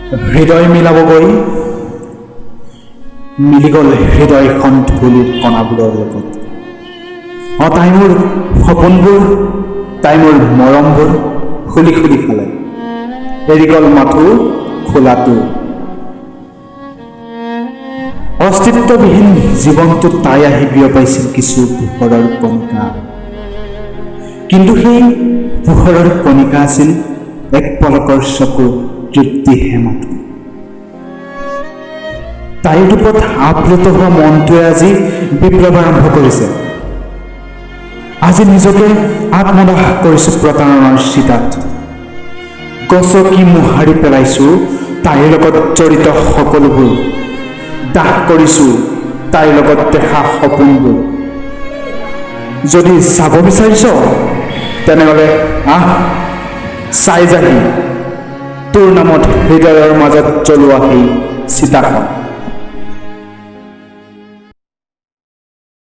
হৃদয় মিলাবগৈ মিলি গ'ল হৃদয়খন ধূলিৰ কণাবোৰৰ লগত। তাই মোৰ সপোনবোৰ, তাই মোৰ মৰমবোৰ খুলি খুলি খালে, এৰি গ'ল মাথো খোলাটো। অস্তিত্ববিহীন জীৱনটোত তাই আহি বিয়পাইছিল কিছু পোহৰৰ কণিকা, কিন্তু সেই পোহৰৰ কণিকা আছিল এক পলকৰ চকুৰ তৃপ্তিহে মাথো। তাইৰ ৰূপত আপ্লুত হোৱা মনটোৱে আজি বিপ্লৱ আৰম্ভ কৰিছে। আজি নিজকে আত্মদাহ কৰিছো প্ৰতাৰণাৰ চিতাত। গছকি মোহাৰি পেলাইছো তাইৰ লগত জড়িত সকলোবোৰ, দাহ কৰিছো তাইৰ লগত দেখা সপোনবোৰ। যদি চাব বিচাৰিছ তেনেহ'লে আহ, চাই যাহি তোৰ নামত হৃদয়ৰ মাজত জ্বলোৱা সেই চিতাখন।